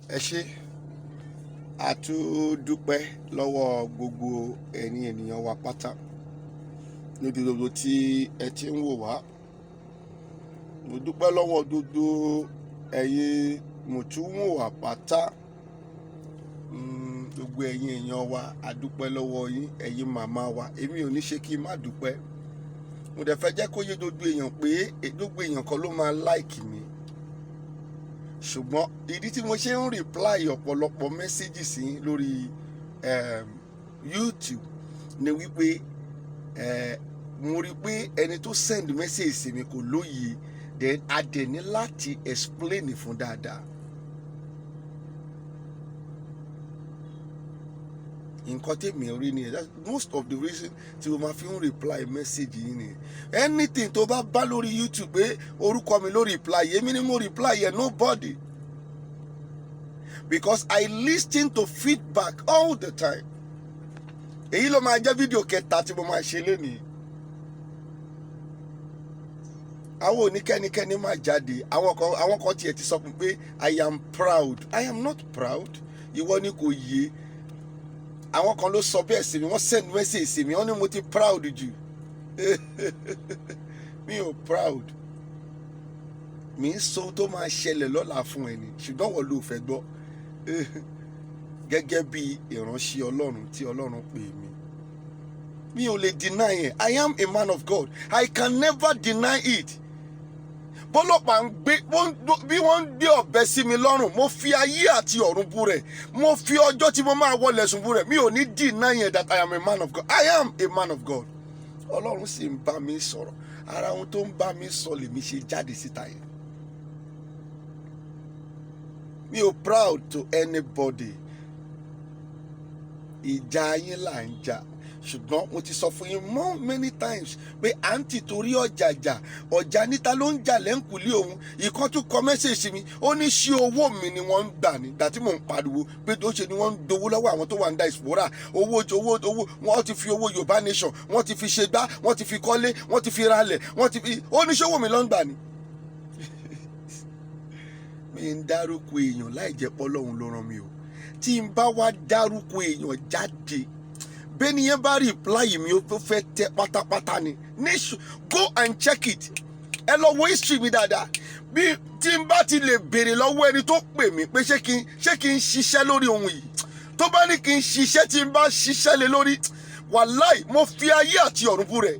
ẹ ṣé a tún dúpẹ́ lọ́wọ́ gbogbo ẹ̀yin ènìyàn wa pátá níbi gbogbo tí ẹ ti ń wò wá. Mo dúpẹ́ lọ́wọ́ gbogbo ẹ̀yin mùtúmùwà pátá, gbogbo ẹ̀yin èèyàn wa a dúpẹ́ lọ́wọ́ yín, ẹ̀yin màmá wa. Èmi ò ní ṣe kí n má dúpẹ́. Mo dẹ̀ fẹ́ jẹ́ kó yé gbogbo èèyàn pé gbogbo èèyàn kan ló máa like mi, ṣùgbọ́n ìdí tí mo ṣe ń reply ọ̀pọ̀lọpọ̀ messages yín lórí YouTube ni wípé mo rí pé ẹni tó send message sí mi kò lóye, then a dẹ̀ ní láti explain fún dáadáa. Nǹkan tèmi rí ni that's most of the reason tí mo máa fi ń reply message yìí ni anything tó bá lórí YouTube pé orúkọ mi ló reply, èmi ni mo reply yẹn, nobody, because I listen to feedback all the time. Èyí ló máa jẹ́ fídíò kẹta tí mo máa ṣe lénìí. Àwọn oníkẹ́nikẹ́ni máa jáde, àwọn kan tiẹ̀ ti sọ pé I am proud. I am not proud. Ìwọ ni kò yé. Àwọn kan ló sọ bẹ́ẹ̀ sí mi, wọ́n send message sí mi, wọ́n ní mo ti proud jù. Mi ò proud. Mi ń sọ tó máa ṣẹlẹ̀ lọ́la fún ẹni, ṣùgbọ́n wọ́n ló fẹ́ gbọ́. Gẹ́gẹ́ bí ìránṣẹ́ Ọlọ́run tí Ọlọ́run pè mí. Mi ò lè deny it. I am a man of God. I can never deny it. Bọ́lọ́pàá ń gbé bí wọ́n ń gbé ọ̀bẹ sí mi lọ́rùn, mo fi ayé àti ọ̀run bú rẹ̀, mo fi ọjọ́ tí mo máa wọlé sùn bú rẹ̀. Mi ò ní deny it that I am a man of God. I am a man of God. Ọlọ́run sì ń bá mi sọ̀rọ̀. Ara ohun tó ń bá mi sọ lèmi ṣe jáde síta yẹn. Mi ò proud to anybody. Ìjà yín là ń jà. Ṣùgbọ́n mo ti sọ fún yín many times pé à ń tìtorí ọjà níta ló ń jà lẹ́ǹkùlé òun. Ìkan tún kọ mẹ́sẹ̀sì mi, ó ní ṣé owó mi ni wọ́n ń gbà ní ìgbà tí mò ń pariwo pé tó ṣe ni wọ́n ń dowó lọ́wọ́ àwọn tó wà ní diaspora. Owó wọ́n ti fi owó Yorùbá nation, wọ́n ti fi ṣe gbá, wọ́n ti fi kọ́lé, wọ́n ti fi ralẹ̀, ó ní ṣé owó mi ló ń gbà ní. Mi ń dárúkọ èèyàn láì jẹ́ pé Ọlọ́run ló rán mi o. Tí n bá wá dárúkọ èèyàn jáde, bẹ́ẹ̀ni yẹn bá reply mi ó fẹ́ tẹ pátápátá ni. Go and check it. Ẹ lọ wo history mi dáadáa. Bí tí n bá ti lè béèrè lọ́wọ́ ẹni tó pè mí pé ṣé kí n ṣiṣẹ́ lórí ohun yìí, tó bá ní kí n ṣiṣẹ́, tí n bá ṣiṣẹ́ lé lórí, wàláì mo fi ayé àti ọ̀run bú rẹ̀.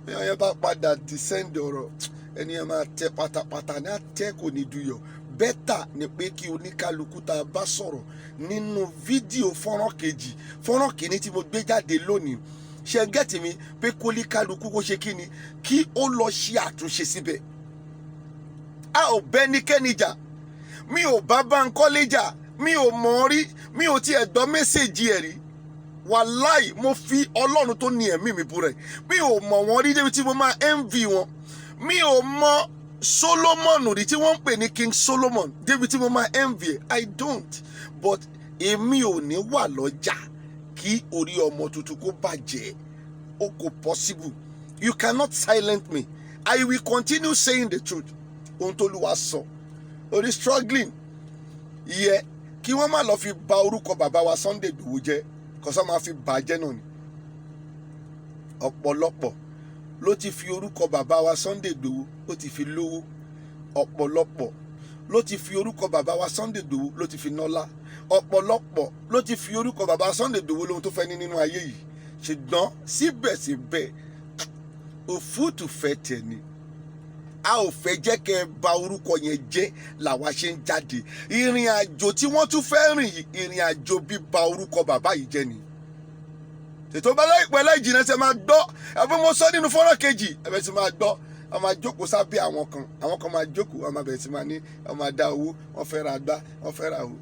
Bí yẹn bá padà descend ọ̀rọ̀, ẹni yẹn máa tẹ pátápátá ní àtẹ kò ní duyọ̀. Bẹ́tà ni pé kí oníkálukú tá a bá sọ̀rọ̀ nínú fídíò fọ́nrán kejì, fọ́nrán kìíní tí mo gbé jáde lónìí, ṣe gẹ́tì mi pé kó oníkálukú kó ṣe kí ni, kí ó lọ ṣe àtúnṣe síbẹ̀. A ò bẹ́nikẹ́ni jà, mi ò bá Bánkọ́lé jà, mi ò mọ̀ ọ́ rí, mi ò tiẹ̀ gbọ́ mẹ́sẹ̀jì ẹ̀ rí. Wàláì mo fi Ọlọ́run tó ní ẹ̀mí mi bú rẹ̀, mi ò mọ̀ wọ́n rí débi tí mo máa envy wọn. Mi ò mọ̀ Solomon rí tí wọ́n ń pè ní King Solomon débi tí mo máa envy. I don't, but èmi ò ní wà lọ́jà kí orí ọmọ tuntun kó bàjẹ́. O kò possible. You cannot silence me. I will continue saying the truth. Ohun tó Olúwa sọ. Orí struggling yẹ kí wọ́n má lọ fi bà orúkọ bàbá wa Sunday Igboho jẹ́, kọ́sọ́ máa fi bàjẹ́ náà ni. Ọ̀pọ̀lọpọ̀ ló ti fi orúkọ bàbá wa Sunday Igboho ó ti fi lówó. Ọ̀pọ̀lọpọ̀ ló ti fi orúkọ bàbá wa Sunday Igboho ló ti fi nọ́lá. Ọ̀pọ̀lọpọ̀ ló ti fi orúkọ bàbá Sunday Igboho lóhun tó fẹ́ ní nínú ayé yìí. Ṣùgbọ́n síbẹ̀síbẹ̀ òfúùtù fẹ́ tẹ̀ ni. A ò fẹ́ jẹ́ kẹ́ ẹ bà orúkọ yẹn jẹ́ làwa ṣe ń jáde. Ìrìn àjò tí wọ́n tún fẹ́ rìn yìí, ìrìn àjò bíba orúkọ bàbá yìí jẹ́ ni. Ètò bá láìpẹ́ láì jìnnà ṣe máa gbọ́, àbí mo sọ nínú fọ́nrán kejì, ẹ̀bẹ̀ sì máa gbọ́. Wọ́n máa jókòó sábẹ́ àwọn kan máa jókòó, wọ́n máa bẹ̀rẹ̀ sí máa ní, wọ́n máa dá owó, wọ́n fẹ́ ra gbá, wọ́n fẹ́ ra owó.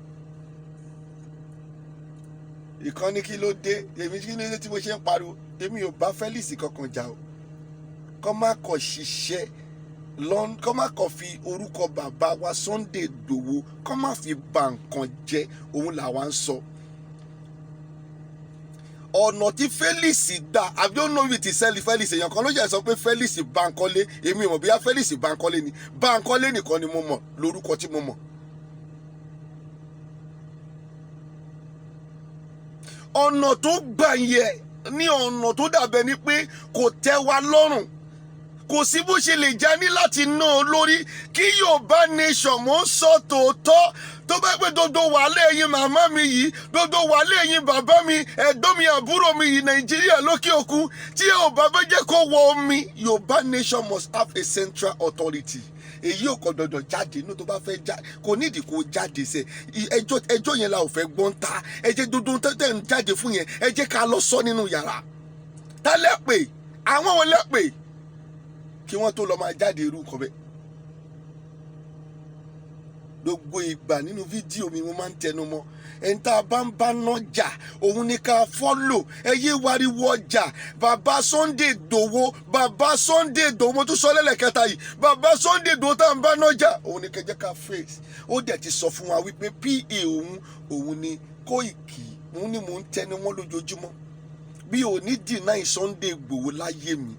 Ìkan ní kí ló dé, èmi kí ló dé tí mo ṣe ń pariwo, èmi ò bá Felix kankan jà o. Kọ́ má kọ̀ ṣiṣẹ́ kọ́ má kọ̀ fi orúkọ bàbá wa Sunday Igboho, kọ́ má fi bà nǹkan jẹ́, òun làwa ń sọ. Ọ̀nà tí Felix gbà, I don't know if it is Felix, èèyàn kan ló jẹ́ sọ pé Felix Bankole, èmi ò mọ̀ bí Felix Bankole ni. Bankole nìkan ni mo mọ̀ lórúkọ tí mo mọ̀. ọ̀nà tó gbà yẹ ní ọ̀nà tó dàbẹ̀ ni pé kò tẹ́ wa lọ́rùn. Kò sí bó ṣe lè já ní láti ná ọ lórí kí Yorùbá nation mò ń sọ tòótọ́. Tó bá pẹ́ dodo wàhálà ẹ̀yin màmá mi yìí, dodo wàhálà ẹ̀yin bàbá mi, ẹ̀gbọ́n mi, àbúrò mi yìí Nàìjíríà lókè òkun, tí Yorùbá bá jẹ́ kó wọ omi, Yorùbá nation must have a central authority. Èyí ò kọ dandan jáde inú tó bá fẹ́ jáde, kò nídìí kó jáde sẹ́. Ẹjọ́ yẹn la ò fẹ́ gbọ́n ta. Ẹ jẹ́ dodo tẹ́tẹ́ ń jáde fún yẹn, ẹ jẹ́ ká lọ sọ nínú yàrá. Ta lẹ́pẹ̀? Àwọn wo lẹ́pẹ̀? Kí wọ́n tó lọ máa jáde irú nǹkan bẹ́ẹ̀. Gbogbo ìgbà nínú fídíò mi mo máa ń tẹnu mọ́, ẹni tá a bá ń bá nájà òun ni ká fọ́lò. Ẹ yé wariwo ọjà. Bàbá Sunday Igboho, bàbá Sunday Igboho, mo tún sọ lẹ́lẹ̀kẹta yìí, bàbá Sunday Igboho tá a ń bá nájà òun ni kẹjẹ ká face. Ó dẹ̀ ti sọ fún wa wípé PA òun ni Koiki, òun ni mò ń tẹnu mọ́ lójoojúmọ́. Bí ò ní deny Sunday Igboho láyé mi,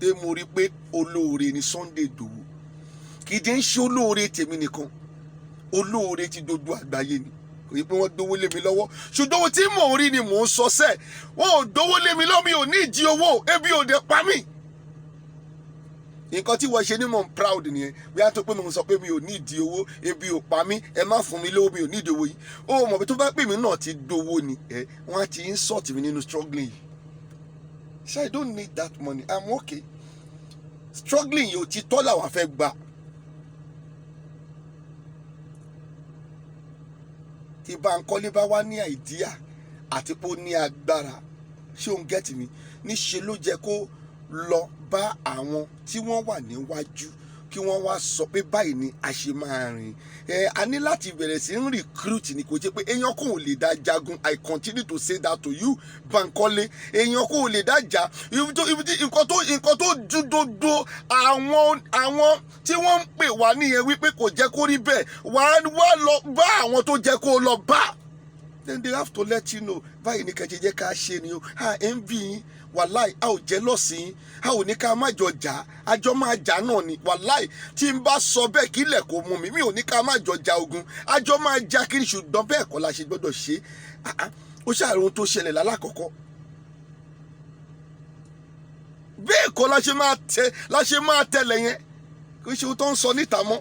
pé mo rí pé olóore ni Sunday Igboho. Kì í dé ń ṣe olóore tèmi nìkan, olóore ti gbogbo àgbáyé ni. Kò yẹ pé wọ́n dówó lé mi lọ́wọ́, ṣùgbọ́n ohun tí mò ń rí ni mò ń sọ sẹ́ẹ̀. Wọ́n ò dówó lé mi lọ́wọ́, mi ò ní ìdí owó, ebi ò dé pa mí. Nǹkan tí wọ́n ṣe ní mò ń proud nìyẹn. Bí a tó pé mo sọ pé mi ò ní ìdí owó, ebi ò pa mí, ẹ má fún mi lówó, mi ò ní ìdí owó yìí. Ó mọ̀ pé tó bá pè mí náà ti dówó ni, wọ́n á ti insult mi nínú struggling yìí. So I don't need that money, I'm okay. Struggling yìí ò ti tọ́ làwọn fẹ́ gbà. Tí Bankole bá wá ní idea àti pé ó ní agbára, ṣé òun get mi? Níṣe ló jẹ́ kó lọ bá àwọn tí wọ́n wà níwájú kí wọ́n wá sọ pé báyìí ni a ṣe máa rìn. A ní láti bẹ̀rẹ̀ sí ń recruit ni, kò jẹ́ pé èèyàn kò lè dá jagun. I continue to say that to you Bankole. Èèyàn kò lè dá jà. Nǹkan tó ju dodo àwọn tí wọ́n ń pè wá nìyẹn wípé kò jẹ́ kó rí bẹ́ẹ̀. Wá lọ bá àwọn tó jẹ́ kó lọ bá. Then they have to let you know báyìí ni kẹ̀jẹ̀ jẹ́ ká ṣe ni o. Envy yín. Wàláì, a ò jẹ́ lọ́sìn, a ò ní ká má jọ jà, a jọ máa jà náà ni. Wàláì, tí n bá sọ bẹ́ẹ̀ kí ilẹ̀ kò mú mi, mi ò ní ká má jọ jà ogun, a jọ máa jà kiri, ṣùgbọ́n bẹ́ẹ̀ kọ́ la ṣe gbọ́dọ̀ ṣe. Ó ṣàrò ohun tó ṣẹlẹ̀ lálákọ̀ọ́kọ́. Bẹ́ẹ̀ kọ́ la ṣe máa tẹ̀lé yẹn. Kò ṣe ohun tó ń sọ níta mọ́.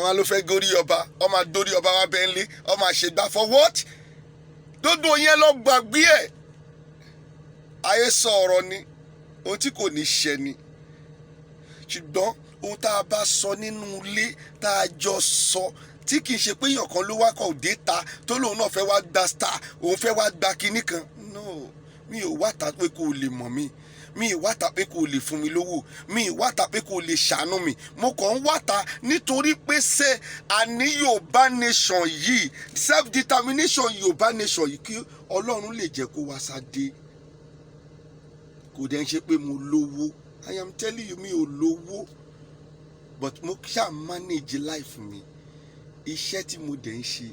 Wọ́n ló fẹ́ gorí ọba, ọmọ àdórí ọba wa bẹ́ẹ̀ lé, ọmọ àṣegbà for what? Dodo yẹn lọ gbàgbé ẹ̀. Ayé sọ ọ̀rọ̀ ni, ohun tí kò ní ṣẹ ni. Ṣùgbọ́n ohun tá a bá sọ nínú ilé tá a jọ sọ, tí kì í ṣe pé èèyàn kan ló wá kọ̀ dé ta tó lóun náà fẹ́ wá gba star, òun fẹ́ wá gba kinní kan. No, mi ò wá ta pé kò lè mọ̀ mí, mi ì wá ta pé kò lè fún mi lówó, mi ì wá ta pé kò lè ṣàánú mi. Mo kàn ń wá ta nítorí pé ṣé àní Yorùbá nation yìí, self determination Yorùbá nation yìí, kí Ọlọ́run lè jẹ́ kó wá sáde. Kò dẹ̀ ń ṣe pé mo lówó. I am telling you, mi ò lówó, but mo ṣáà manage life mi. Iṣẹ́ tí mo dẹ̀ ń ṣe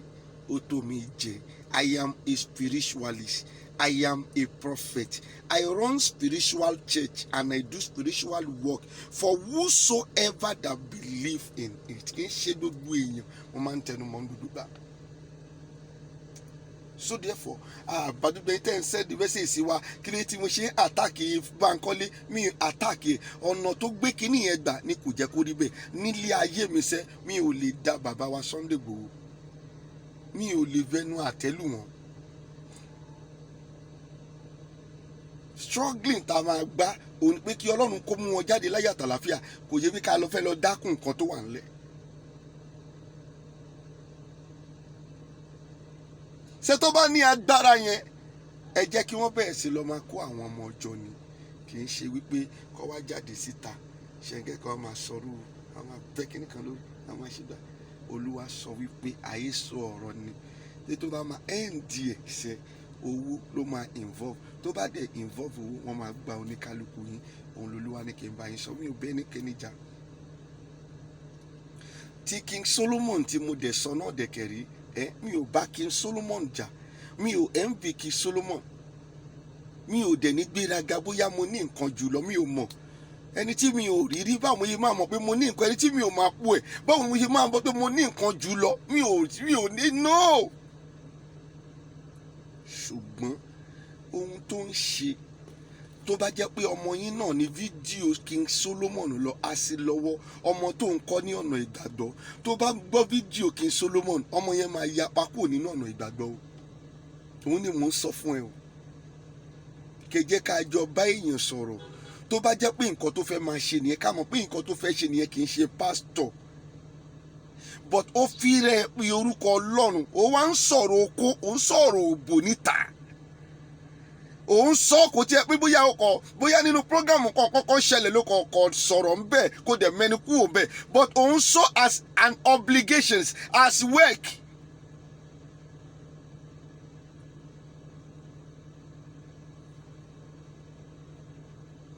ó tó mi jẹ. I am a spiritualist. I am a prophet. I run spiritual church and I do spiritual work for whosoever that believe in it. Kì í ṣe gbogbo èèyàn mo máa ń tẹnu mọ́ dúdú gbà. So therefore, Badugbe ten said the message sí wa kí ni tí mo ṣe attack Bankole, mi attack ọ̀nà tó gbé kíní yẹn gbà ni kò jẹ́ kó rí bẹ́ẹ̀. Nílé ayé mi sẹ́, mi ò lè dá bàbá wa Sunday Igboho, mi ò lè fẹnu àtẹ́lù wọn. Struggling tá a máa gbá òun pé kí Ọlọ́run kó mú wọn jáde láyé àtàlàfíà, kò yẹ bí ká lọ fẹ́ lọ dákun nǹkan tó wà nílẹ̀. Ṣé tó bá ní agbára yẹn, ẹ jẹ́ kí wọ́n bẹ̀rẹ̀ sí lọ máa kó àwọn ọmọ ọjọ́ ni. Kì í ṣe wípé kó wá jáde síta ṣẹ̀ǹkẹ́ kan máa sọ̀rọ̀, àwọn abẹ́ kíní kan lórí, àwọn àṣìgbà. Olúwa sọ wípé ayé sọ ọ̀rọ̀ ni. Ṣé tó bá máa ẹ̀ ṣe owó ló máa involve, tó bá dẹ̀ involve owó wọ́n máa gba oníkálukú yín. Òun lolúwa ní kí n bá yín sọ, mi ò bẹ́ẹ̀ ní kẹ́nìjà. Tí King Solomon tí mo dẹ̀ sọ náà dẹ̀kẹ̀ rí, mi ò bá King Solomon jà, mi ò envy King Solomon, mi ò dẹ̀ ní gbéraga bóyá mo ní nǹkan jùlọ, mi ò mọ̀. Ẹni tí mi ò rí rí báwo mo yẹ máa mọ̀ pé mo ní nǹkan, ẹni tí mi ò máa pò ẹ̀ báwo mo yẹ máa mọ̀ pé mo ní nǹkan jùlọ, mi ò ní no. ṣùgbọ́n ohun tó ń ṣe tó bá jẹ́ pé ọmọ yín náà ní fídíò King Solomon lọ á sí lọ́wọ́, ọmọ tó ń kọ́ ní ọ̀nà ìgbàgbọ́, tó bá gbọ́ fídíò King Solomon ọmọ yẹn máa yapa kúrò nínú ọ̀nà ìgbàgbọ́ o. Òun ni mò ń sọ fún ẹ o. Kẹjẹ́ ká jọ bá èèyàn sọ̀rọ̀ tó bá jẹ́ pé nǹkan tó fẹ́ máa ṣe nìyẹn, ká mọ̀ pé nǹkan tó fẹ́ ṣe nìyẹn kì í ṣe pásítọ̀, but ó fi rẹ̀ pé orúkọ Ọlọ́run, ó wá ń sọ̀rọ̀ okó, ó ń sọ̀rọ̀ òbò níta, òun sọ kò tiẹ̀ pé bóyá nínú prógámù kan kọ́kọ́ ṣẹlẹ̀ ló kọ̀ọ̀kan sọ̀rọ̀ ń bẹ̀ kó dẹ̀ mẹ́ni kú ò bẹ̀, but òun sọ as an obligations, as work.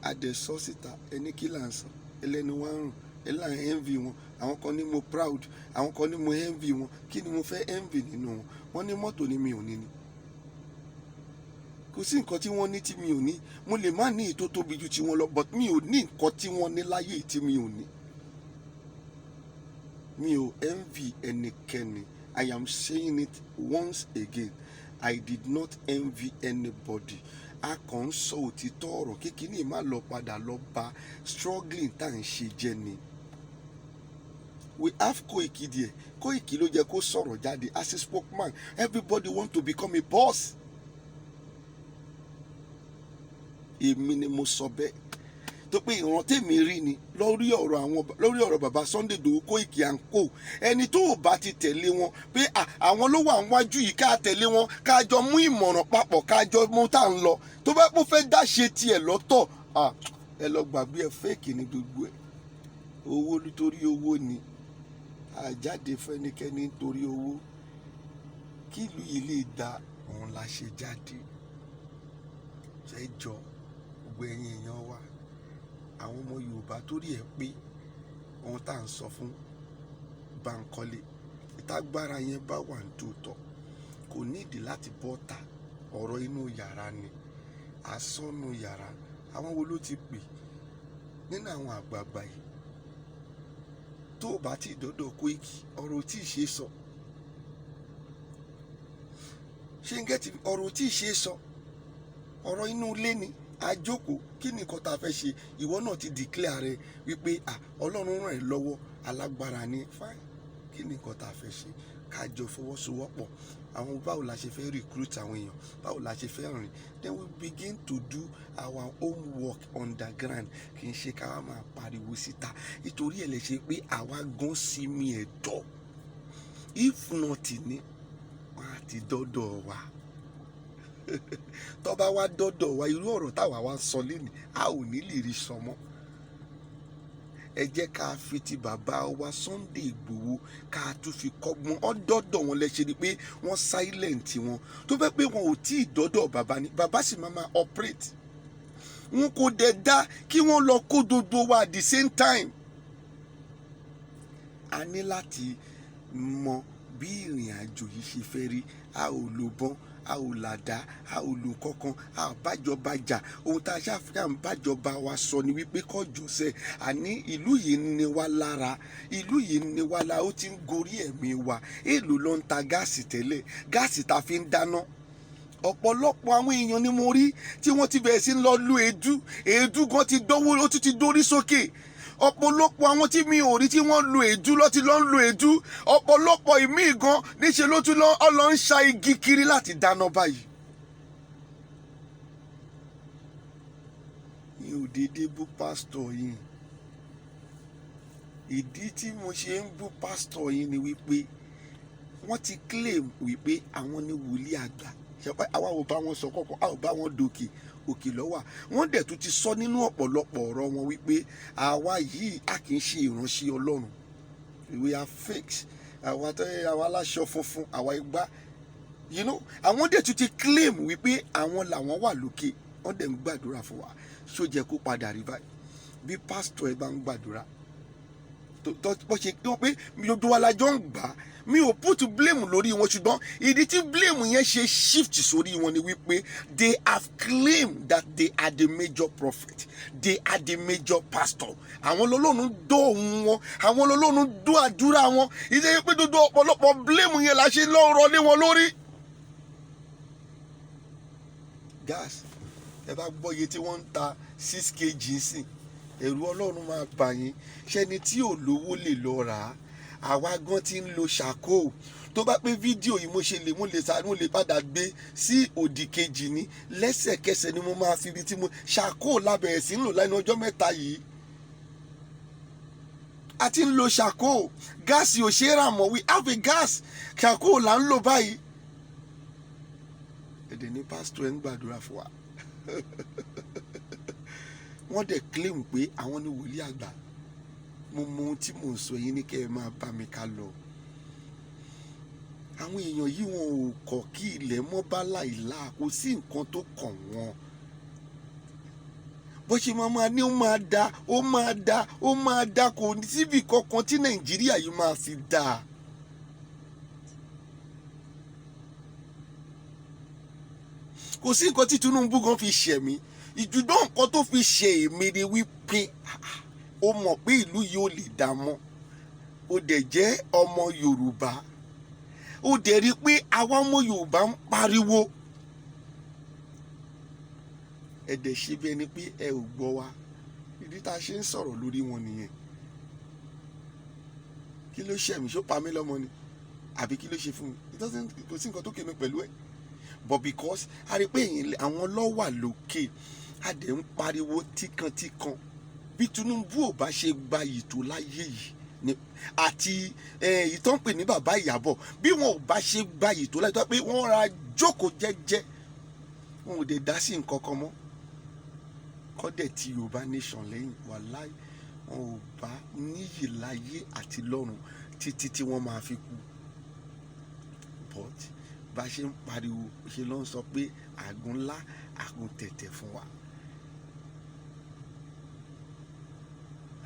Àdẹ̀sọ́ síta ẹni kí là ń sọ ẹlẹ́ni wá ń rùn ẹlá envy wọn, àwọn kan ní mo proud, àwọn kan ní mo envy wọn. Kí ni mo fẹ́ envy nínú wọn? Wọ́n ní mọ́tò ni mi ò ní ni. Kò sí nǹkan tí wọ́n ní tí mi ò ní. Mo lè má ní ìtó tóbi ju tí wọ́n lọ, but mi ò ní nǹkan tí wọ́n ní láyé tí mi ò ní. Mi ò envy ẹnikẹ́ni. I am saying it once again. I did not envy anybody. A kàn ń sọ òtítọ́ ọ̀rọ̀ kékeré má lọ padà lọ bá struggling tá à ń ṣe jẹ́ ni. We have Koiki there. Koiki ló jẹ́ kó sọ̀rọ̀ jáde as a spokesman. Everybody want to become a boss. Èmi ni mo sọ bẹ́ẹ̀ tó pé ìran tèmi rí ni lórí ọ̀rọ̀ bàbá Sunday Igboho Koiki and co. Ẹni tó ò bá ti tẹ̀lé wọn pé àwọn ló wà níwájú yìí ká tẹ̀lé wọn, ká jọ mú ìmọ̀ràn papọ̀, ká jọ mú tá à ń lọ. Tó bá pọ̀ fẹ́ dáṣe tiẹ̀ lọ́tọ̀, ẹ lọ gbàgbé ẹ fẹ́ẹ̀kì ní gbogbo ẹ̀. Owó nítorí owó ni, àjáde fẹ́nikẹ́ni nítorí owó. Kí ìlú yìí lè dá òun la ṣe jáde. Ṣé jọ gbogbo ẹ̀yin èèyàn wa, àwọn ọmọ Yorùbá torí ẹ̀ pé ohun tá à ń sọ fún Bankole, ìtagbára yẹn bá wà ní tòótọ́ kò nídìí láti bọ́ta. Ọ̀rọ̀ inú yàrá ni, àsọnù yàrá. Àwọn wo ló ti pè nínú àwọn àgbààgbà yìí? Tó o bá ti dọ́dọ̀ Koiki, ọ̀rọ̀ tí ì ṣe sọ. Ṣé ń gẹ́tì ọ̀rọ̀ tí ì ṣe sọ? Ọ̀rọ̀ inú ilé ni. Àjókòó, kí ni nǹkan tá a fẹ́ ṣe? Ìwọ náà ti declare rẹ wípé Ọlọ́run ràn ẹ́ lọ́wọ́, alágbára ni. Fine. Kí ni nǹkan tá a fẹ́ ṣe? Ká jọ fọwọ́sowọ́pọ̀. Àwọn báwo la ṣe fẹ́ recruit àwọn èèyàn? Báwo la ṣe fẹ́ rìn? Then we begin to do our homework underground. Kì í ṣe ká wá máa pariwo síta. Nítorí ẹ̀ lè ṣe pé àwa gan sí mi ẹ̀dọ̀. If not ni, wọ́n á ti dọ́dọ̀ wa. Tó bá wá dọ́dọ̀ wa, irú ọ̀rọ̀ táwa wá sọ lénìí, a ò ní lè rí sọ mọ́. Ẹ jẹ́ ká fi ti bàbá wa Sunday Igboho ká tún fi kọ́gbọ́n. Ó dọ́dọ̀ wọn lẹ́sẹ̀ ni pé wọ́n silent wọn. Tó fẹ́ pé wọn ò tí ì dọ́dọ̀ bàbá ni, bàbá sì máa operate. Wọn kò dẹ̀ dá kí wọ́n lọ kó gbogbo wa at the same time. A ní láti mọ bí ìrìn àjò yìí ṣe fẹ́ rí. A ò lò bọ́n, a ò làdá, a ò lò kankan, a ò bájọba jà. Ohun tá a ṣàfihàn ń bájọba wa sọ ni wípé kọjọ sẹ àní ìlú yìí ni wá lára, ìlú yìí ni wá lára, ó ti ń gorí ẹ̀mí wa. Èlò ló ń ta gáàsì tẹ́lẹ̀, gáàsì tá a fi ń dáná. Ọ̀pọ̀lọpọ̀ àwọn èèyàn ni mo rí tí wọ́n ti bẹ̀rẹ̀ sí lọ lu èédú gan ti dọ́wọ́, ó tún ti dórí sókè. Ọ̀pọ̀lọpọ̀ àwọn tí mi ò rí tí wọ́n lu èédú ló ti lọ ń lu èédú. Ọ̀pọ̀lọpọ̀ ìmíì gan níṣe ló tún lọ ń ṣa igi kiri láti dáná báyìí. Mi ò dédé bú pásítọ̀ yìí. Ìdí tí mo ṣe ń bú pásítọ̀ yìí ni wípé wọ́n ti claim wípé àwọn ni wòlíì àgbà. Àwa ò bá wọn sọ kọ́kọ́, a ò bá wọn dòkè, òkè lọ́wà. Wọ́n dẹ̀ tún ti sọ nínú ọ̀pọ̀lọpọ̀ ọ̀rọ̀ wọn wípé àwa yìí a kì í ṣe ìránṣẹ́ Ọlọ́run. We are fakes. Àwa aláṣọ funfun, àwa igbá. You know, àwọn dẹ̀ tún ti claim wípé àwọn làwọn wà lókè. Wọ́n dẹ̀ ń gbàdúrà fún wa. Ṣó jẹ́ kó padà rí báyìí? Bí pásítọ̀ ẹ bá ń gbàdúrà, bó ṣe pé gbogbo wa la jọ ń gbà. Mi ò put blame lórí wọn, ṣùgbọ́n ìdí tí blame yẹn ṣe shift sórí wọn ni wípé they have claimed that they are the major prophet, they are the major pastor. Àwọn lọ́lọ́run dó ohùn wọn, àwọn lọ́lọ́run dó àdúrà wọn. Ìdí pé gbogbo ọ̀pọ̀lọpọ̀ blame yẹn la ṣe lọ́rọ̀ lé wọn lórí. gas ẹ bá gbọ́ iye tí wọ́n ń ta 6 kg sí ẹ̀rù Ọlọ́run máa bà yín. ṣẹ́ni tí ò lówó lè lọ rà á. àwa gan ti ń lo ṣàkó. tó bá pé fídíò yìí mo lè padà gbé sí òdì kejì ní lẹ́sẹ̀kẹsẹ̀ ni mo máa fi ibi tí mo ṣàkó lábẹ̀rẹ̀ sí ń lò lẹ́nu ọjọ́ mẹ́ta yìí. a ti ń lo ṣàkó. gáàsì ò ṣe é rà mọ́. we have a gas. ṣàkó là ń lò báyìí. èdè ní pásítọ̀ ẹ̀ ń gbàdúrà fún wa. wọ́n dẹ̀ claim pé àwọn ni wòlíì àgbà. mo mọ ohun tí mò ń sọ yín ní kẹ́ ẹ máa bá mi ká lọ. àwọn èèyàn yìí wọn ò kọ̀ kí ilẹ̀ mọ́ bá láìláà. kò sí nǹkan tó kàn wọ́n. bó ṣe máa ní ó máa dá kò ní síbi kankan tí Nàìjíríà yìí máa fi dáa. kò sí nǹkan tí Tinubu gan fi ṣẹ̀mí. ìjùdó nǹkan tó fi ṣe èmi ni wípé ó mọ̀ pé ìlú yìí ò lè dá mọ́. ó dẹ̀ jẹ́ ọmọ Yorùbá. ó dẹ̀ rí pé àwa ọmọ Yorùbá ń pariwo. ẹ dẹ̀ ṣe bí ẹni pé ẹ ò gbọ́ wa. ìdí tá a ṣe ń sọ̀rọ̀ lórí wọn nìyẹn. kí ló ṣẹ̀mí? ṣó pa mí lọ́mọ ni àbí kí ló ṣe fún mi? kò sí nǹkan tó kémi pẹ̀lú ẹ̀. but because a rí pé àwọn ló wà lókè a dẹ̀ ń pariwo tíkankíkan. bí Tinubu ò bá ṣe gba ìtò láyé yìí ni àti ìtàn pè ní bàbá Ìyábọ̀ bí wọn ò bá ṣe gba ìtò láyé tó pé wọ́n ra jókòó jẹ́jẹ́ wọn ò dé dá sí nǹkan kan mọ́. kọ́dẹ̀ tí Yorùbá nation lẹ́yìn wàláì wọn ò bá níyì láyé àti lọ́run títí tí wọ́n máa fi kú. but bá ṣe ń pariwo ṣe ló ń sọ pé àgùn ńlá àgùn tẹ̀tẹ̀ fún wa.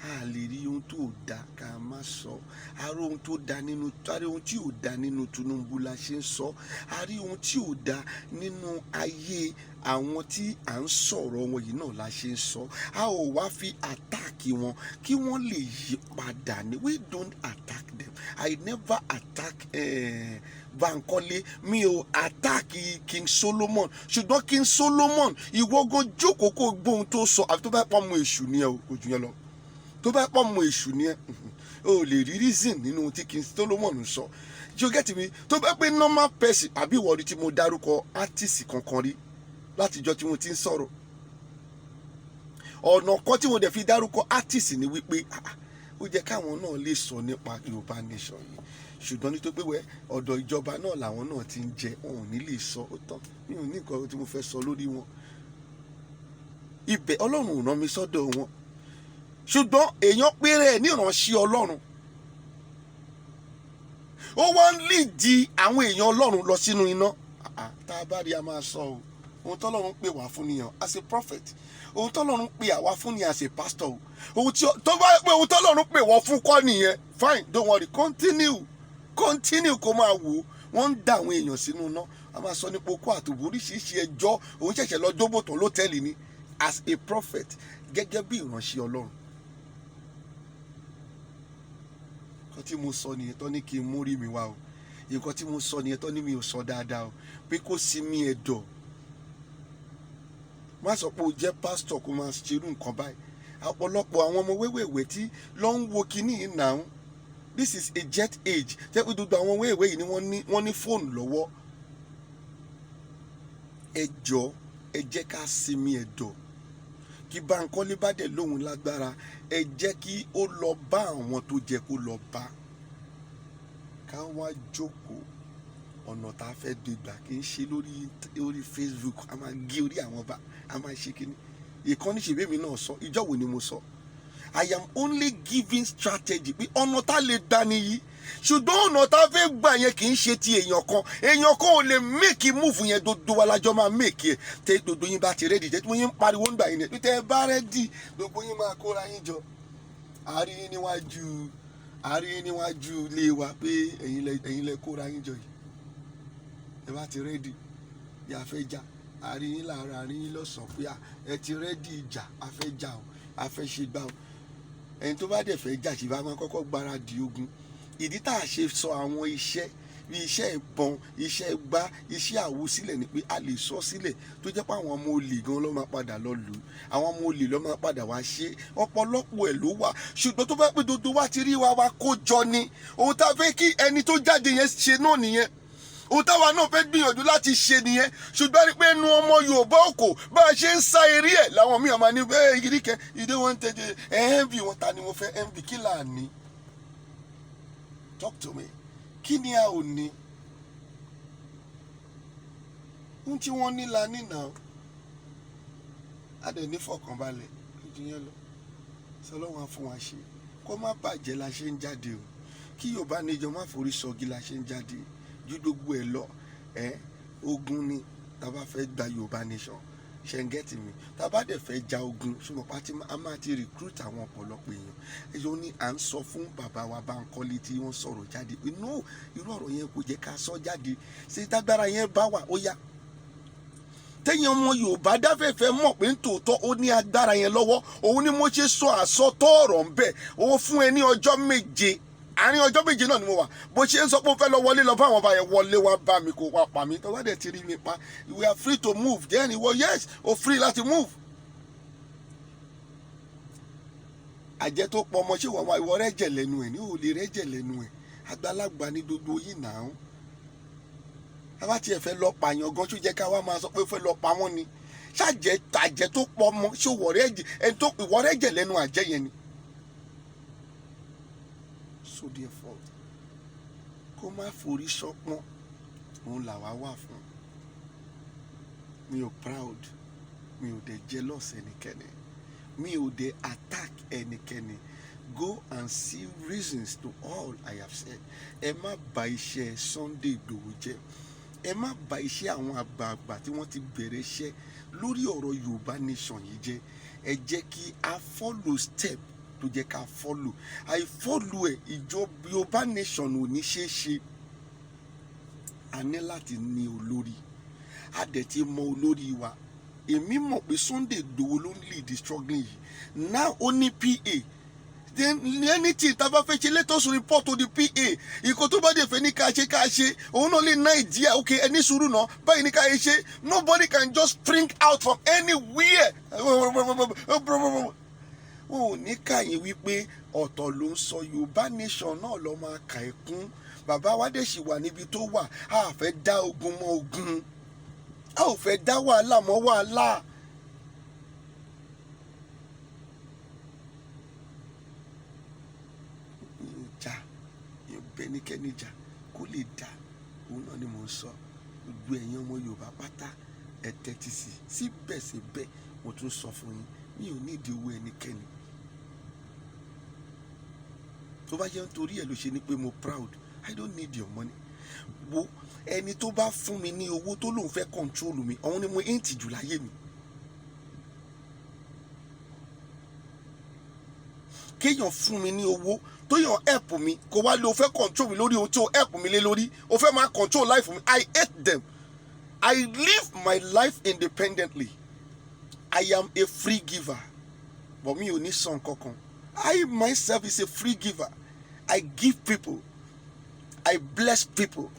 a lè rí ohun tó da ká má sọ. a rí ohun tó da nínú a rí ohun tí ò da nínú Tinubu la ṣe ń sọ. a rí ohun tí ò da nínú ayé àwọn tí à ń sọ̀rọ̀ wọn yìí náà la ṣe ń sọ. a ò wá fi àtáàkì wọn kí wọ́n lè yí padà ní. we don't attack them. I never attack Bankole. mi ò attack King Solomon. ṣùgbọ́n King Solomon ìwọ́gán jókòó kó gbóhun tó sọ àfi tó bá pọ̀ mọ́ èṣù ni ẹ ò kò jù yẹn lọ. tó bá pọ̀ mọ́ èṣù ni ẹ o lè rí reason nínú ohun tí King Solomon sọ. you get me? tó bá pé normal person àbí ìwọ́rí tí mo dárúkọ artist kankan rí látijọ́ tí mo ti ń sọ̀rọ̀. ọ̀nà kan tí mo dẹ̀ fi dárúkọ artist ni wípé ó jẹ́ káwọn náà lè sọ nípa Yorùbá nation yìí. ṣùgbọ́n nítorí pé ọ̀dọ̀ ìjọba náà làwọn náà ti ń jẹ wọn ò ní lè sọ ó tán. mi ò ní nǹkan tí mo fẹ́ sọ lórí wọn. ibẹ̀ Ọlọ́run ò rán mi sọ́dọ̀ wọn. ṣùgbọ́n èèyàn péré ẹ̀ ní ìránṣẹ́ Ọlọ́run. ó wá ń lídìí àwọn èèyàn Ọlọ́run lọ sínú iná. tá a bá rí a máa sọ o. ohun tọ́lọ́run pè wá fún nìyẹn as a prophet. ohun tọ́lọ́run pè àwa fún nìyẹn as a pastor o. ohun tọ́lọ́run pè wọ́n fún kọ́ nìyẹn. fine, don't worry, continue kó máa wò ó. wọ́n ń dá àwọn èèyàn sínú iná. a máa sọ nípa okó àtòbò oríṣiríṣi ẹjọ́. òun ṣẹ̀ṣẹ̀ lọ jóbò tán lótẹ́ẹ̀lì ni as a prophet gẹ́gẹ́ bí ìránṣẹ́ Ọlọ́run. nǹkan tí mo sọ nìyẹn tán ní kí n mórí mi wá o. nǹkan tí mo sọ nìyẹn tán ní mi ò sọ dáadáa o. pé kó sí mi ẹ̀dọ̀. má sọ pé o jẹ́ pásítọ̀ kó máa ṣerú nǹkan báyìí. ọ̀pọ̀lọpọ̀ àwọn ọmọ wéwèwé tí lọ ń wo kinní yìí náà. this is a jet age. jẹ́ pé gbogbo àwọn wéwèwé yìí ni wọ́n ní fóònù lọ́wọ́. ẹ jọ̀ọ́ ẹ jẹ́ ká sinmi ẹ̀dọ̀. kí Bankole bá dẹ̀ lóhun lágbára ẹ jẹ́ kí ó lọ bá àwọn tó jẹ́ kó lọ bá. ká wá jókòó ọ̀nà tá a fẹ́ gbégbà kì í ṣe lórí Facebook. a máa gé orí àwọn bá a máa ṣe kíní. ìkànnì ṣèbémi náà sọ ìjọ wo ni mo sọ. I am only giving strategy pé ọ̀nà tá lè gbà nìyí. ṣùgbọ́n ọ̀nà tá fẹ́ gbà yẹn kì í ṣe ti èèyàn kan. èèyàn kan ò lè make move yẹn gbogbo wa lájọ́ máa make ẹ̀. tẹ gbogbo yín bá ti rẹ́dì tẹ́ tí mo yín ń pariwo nígbà yín ni tẹ́ ẹ bá rẹ́dì gbogbo yín máa kóra yín jọ. àárín níwájú ilé wa pé ẹ̀yin lẹ kóra yín jọ yìí. ẹ bá ti rẹ́dì yà fẹ́ jà. àárín yín láàárọ̀ àárín yín lọ́sàn-án pé ẹ ti rẹ́dì ìjà a fẹ́ jà o a fẹ́ ṣe gbà o. ẹni tó bá dẹ̀ fẹ́ jà sí bá máa kọ́kọ́ gbáradì ogun. ìdí tá a ṣe sọ àwọn iṣẹ́ bí iṣẹ́ ìbọn, iṣẹ́ gbá, iṣẹ́ àwo sílẹ̀ ni pé a lè sọ sílẹ̀ tó jẹ́ pé àwọn ọmọ olè gan ló máa padà lọ lù ú, àwọn ọmọ olè ló máa padà wá ṣe, ọ̀pọ̀lọpọ̀ ẹ̀ ló wà. Ṣùgbọ́n tó bá pé dodo wá ti rí wa kó jọ ni, ohun tá a fẹ́ kí ẹni tó jáde yẹn ṣe náà nìyẹn, ohun táwa náà fẹ́ gbìyànjú láti ṣe nìyẹn. Ṣùgbọ́n rí pé inú ọmọ Yorùbá òkò bá a ṣe ń sá eré ẹ̀ làwọn míì máa ní bẹ́ẹ̀ ìdíkẹ́ ìdí wọn ń tẹ̀jẹ̀ envy wọn. Ta ni mo fẹ́ envy? Kí là ní? Talk to me. Kí ni a ò ní? Ohun tí wọ́n ní la ní náà. A dẹ̀ ní fọkànbalẹ̀ ojú yẹn lọ. Sọlọ́run á fún wa ṣe. Kó má bàjẹ́ la ṣe ń jáde o. Kí Yorùbá Nation má forí sọgi la ṣe ń jáde. Ju gbogbo ẹ̀ lọ, ogun ni tá bá fẹ́ gba Yorùbá Nation. Ṣé ń gẹ́tì mi? Tá bá dẹ̀ fẹ́ ja ogun, ṣùgbọ́n pátí a máa ti recruit àwọn ọ̀pọ̀lọpọ̀ èèyàn. Ẹ̀yọ́ ni à ń sọ fún bàbá wa Bánkọ́lé tí wọ́n sọ̀rọ̀ jáde pé no, irú ọ̀rọ̀ yẹn kò jẹ́ ká sọ jáde. Ṣé tágbára yẹn bá wà ó yá. Tẹ́yìn ọmọ Yorùbá dáfẹ́fẹ́ mọ̀ pé nítòótọ́ ó ní agbára yẹn lọ́wọ́. Òun ni mo ṣe sọ àsọtọ́ ọ̀rọ̀ ń bẹ̀. Ó fún ẹ ní ọjọ́ 7. Àárín ọjọ́ 7 náà ni mo wà. Bó ṣe ń sọ pé ó fẹ́ lọ wọlé lọ bá àwọn ọba yẹn wọlé wá bá mi kó wá pa mí. Tó bá dẹ̀ ti rí mi pa, we are free to move. Then ìwọ yes, o free láti move. Àjẹ́ tó pọ̀ ọmọ ṣé ìwọ rẹ́jẹ̀ lẹ́nu ẹ̀ ní ò lè rẹ́jẹ̀ lẹ́nu ẹ̀. Àgbàlagbà ní gbogbo yìí náà. Àwa tiẹ̀ fẹ́ lọ pààyàn gan ṣó jẹ́ ká wá máa sọ pé ó fẹ́ lọ pa wọ́n ni. Ṣàjẹ́ àjẹ́ tó pọ̀ ọmọ ṣé ìwọ rẹ́jẹ̀ lẹ́nu àjẹ́ yẹn ni. So therefore, kó má forí sọpọ́n, òun làwa wà fún. Mi ò proud, mi ò dẹ̀ jealous ẹnikẹ́ni, mi ò dẹ̀ attack ẹnikẹ́ni. Go and see reasons to all I have said. Ẹ má bà iṣẹ́ Sunday Igboho jẹ́. Ẹ má bà iṣẹ́ àwọn àgbààgbà tí wọ́n ti bẹ̀rẹ̀ iṣẹ́ lórí ọ̀rọ̀ Yorùbá Nation yìí jẹ́. Ẹ jẹ́ kí a follow step tó jẹ́ ká follow. Àìfollow ẹ̀ ìjọba Yorùbá Nation ò ní ṣeé ṣe. A ní láti ní olórí. A dẹ̀ ti mọ olórí wa. Èmi mọ̀ pé Sunday Igboho ló ń lead the struggling yìí. Now ó ní PA. Then anything tá bá fẹ́ ṣe, let us report to the PA. Ìkó tó bá dé fẹ́ ní ká ṣe. Òun náà lè Nàìjíríà. Okay, ẹni sùúrù náà. Báyìí ní ká ṣe. Nobody can just spring out from anywhere. Wọn ò ní kàyìn wípé ọ̀tọ̀ ló ń sọ. Yorùbá Nation náà lọ máa kà ẹ́ kún. Bàbá wa dẹ̀ ṣì wà níbi tó wà. A fẹ́ dá ogun mọ́ ogun. A ò fẹ́ dá wàhálà mọ́ wàhálà. Ìjà ìbẹ́nikẹ́ni jà kó lè dá. Òun náà ni mò ń sọ. Gbogbo ẹ̀yin ọmọ Yorùbá pátá ẹ tẹ́tí sí. Síbẹ̀síbẹ̀ mo tún sọ fún yín, mi ò ní ìdí owó ẹnikẹ́ni. Tó bá jẹ́ nítorí ẹ̀ ló ṣe ni pé mo proud, I don't need your money. Wo ẹni tó bá fún mi ní owó tó lóun fẹ́ control mi, òun ni mo ń tìjú láyé mi. Kéèyàn fún mi ní owó tó yàn help mi kó wá lé o fẹ́ control mi lórí ohun tí o help mi lé lórí, o fẹ́ máa control life mi. I hate them. I live my life independently. I am a free giver. But mi ò ní san kankan. I myself is a free giver. I give people. I bless people.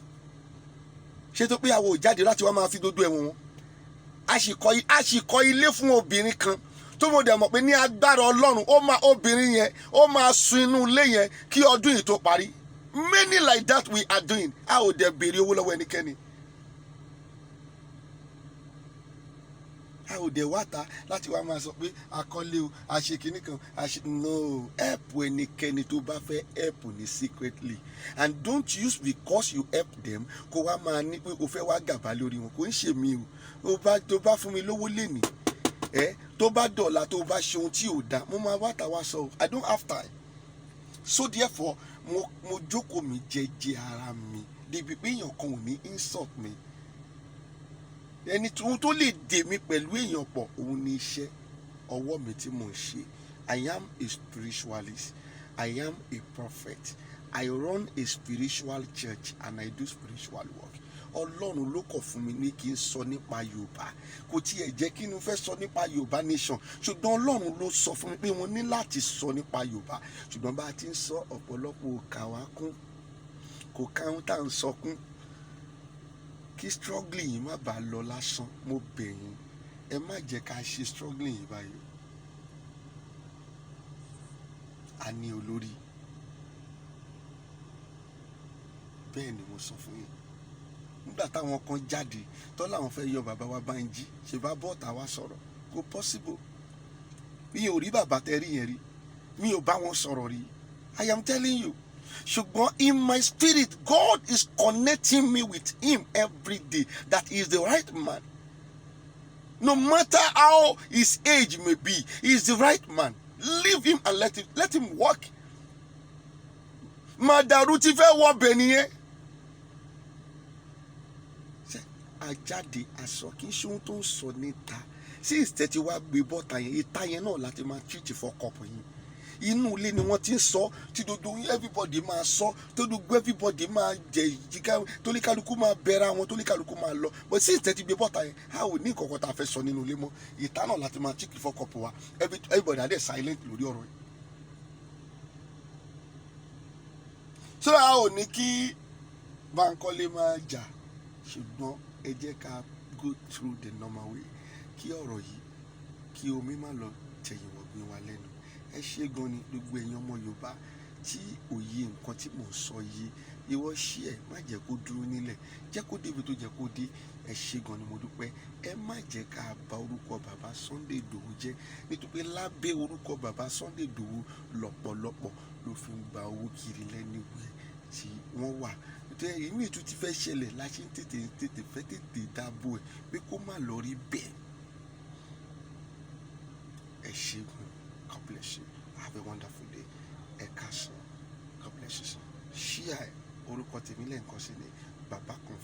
Ṣé tó pé àwọn ò jáde láti wá máa fi dodo ẹ̀wọ̀n wọn? A sì kọ́ ilé fún obìnrin kan tó mo dẹ̀ mọ̀ pé ní agbára Ọlọ́run obìnrin yẹn ó máa sun inú ilé yẹn kí ọdún yìí tó parí. Many like that we are doing. A ò dẹ̀ béèrè owó lọ́wọ́ ẹnikẹ́ni. A ò dẹ̀ wá ta láti wá máa sọ pé akọ́lé o, àṣekínní kan, no, help ẹnikẹ́ni tó bá fẹ́ help ní secretly. And don't use because you help them kó wá máa ní pé o fẹ́ wá gàba lórí wọn. Kò ń ṣe mí o. Tó bá fún mi lówó lénìí, tó bá dọ̀la tó bá ṣe ohun tí ò dá, mo máa wá ta wá sọ. I don't have time. So therefore, mo jókòó mi jẹ́jẹ́ ara mi débi pé èèyàn kan ò ní insult mi. Ẹni tó lè dè mí pẹ̀lú èèyàn pọ̀, òun ni iṣẹ́ ọwọ́ mi tí mò ń ṣe. I am a spiritualist. I am a prophet. I run a spiritual church and I do spiritual work. Ọlọ́run ló kọ̀ fún mi ní kí n sọ nípa Yorùbá. Kò tiẹ̀ jẹ́ kí n fẹ́ sọ nípa Yorùbá Nation. Ṣùgbọ́n Ọlọ́run ló sọ fún mi pé mo ní láti sọ nípa Yorùbá. Ṣùgbọ́n bá a ti ń sọ, ọ̀pọ̀lọpọ̀ kà wá kún. kò káwọn tá à ń sọkún kí struggling yìí má bàa lọ lásán. Mo bẹ̀ yín, ẹ má jẹ́ ká ṣe struggling yìí báyìí. A ní olórí, bẹ́ẹ̀ ni mo sọ fún yín. Nígbà táwọn kan jáde tó láwọn fẹ́ yọ bàbá wa Bánjí, ṣe bá bọ́ọ̀tà wa sọ̀rọ̀, kò possible. Mi ò rí bàbá tẹ́ rí yẹn rí, mi ò bá wọn sọ̀rọ̀ rí. I am telling you. Ṣùgbọ́n in my spirit, God is connecting me with him every day that he is the right man. No matter how his age may be, he is the right man. Leave him and let him work. Màdàrú ti fẹ́ wọ bẹ̀ nìyẹn. Ṣé àjáde aṣọ kì í ṣe ohun tó ń sọ níta? Sí ìtẹ́tí wá gbé bọ́ta yẹn, ìta yẹn náà láti máa treat for couple yín. Inú ilé ni wọ́n ti ń sọ, tí dodo everybody máa sọ, tó dodo everybody máa jẹ ìjìká, tóníkálukú máa bẹ̀rẹ̀ àwọn, tóníkálukú máa lọ. But sí ìtẹ́tí gbé bọ́ta yẹn, a ò ní nǹkan kan tá a fẹ́ sọ nínú ilé mọ́. Ìta náà láti máa treat for couple wa. Everybody are there silent lórí ọ̀rọ̀ yìí. So a ò ní kí Bankole máa jà, ṣùgbọ́n ẹ jẹ́ ká go through the normal way. Kí ọ̀rọ̀ yìí, kí omi má lọ jẹ̀yìn wọ̀gbìn wa lẹ́nu. Ẹ ṣé gan ni gbogbo ẹ̀yin ọmọ Yorùbá tí òye nǹkan tí mò ń sọ yìí, ìwọ ṣí ẹ má jẹ́ kó dúró nílẹ̀, jẹ́ kó débi tó jẹ́ kó dé. Ẹ ṣé gan ni mo dúpẹ́. Ẹ má jẹ́ ká bà orúkọ bàbá Sunday Igboho jẹ́, nítorí lábẹ́ orúkọ bàbá Sunday Igboho lọ́pọ̀lọpọ̀ ló fi ń gba owó kiri lẹ́niwẹ̀ tí wọ́n wà. Ìmí ìtú ti fẹ́ ṣẹlẹ̀ láti tètè fẹ́ tètè dáàbò ẹ̀ pé kó má lọ rí bẹ́ẹ̀. Ẹ ṣé gan. God bless you. Have a wonderful day. Ẹ káàsán. God bless you. Share orúkọ tèmi lẹ́ẹ̀kan sí ni Bàbá Kan